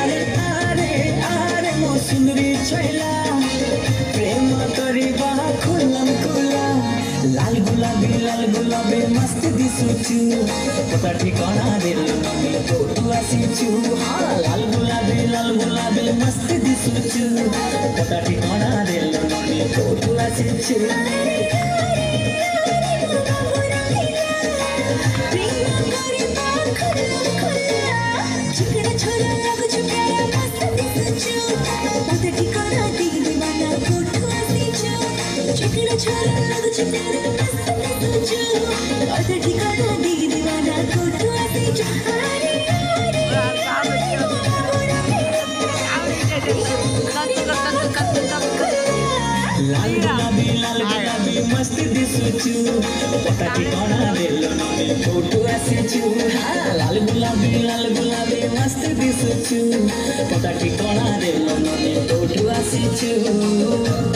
আরে আরে আরে মো সুন্দরী ছয়লা প্রেম করিবা খুলম খুলা লাল গুলাবি মস্ত দিশুচু পতা ঠিকানা দেলু আমি কোটু আসিছু হ্যাঁ লাল গুলাবি মস্ত দিশুচু পতা ঠিকানা দেলু আমি কোটু আসিছু लाल गुलाबी मस्त दिसुचु पता ठिकाना देलो नमी फोटो आसिचु लाल गुलाबी मस्त दिसुचु पता ठिकाना देलो नमी फोटो आसिचु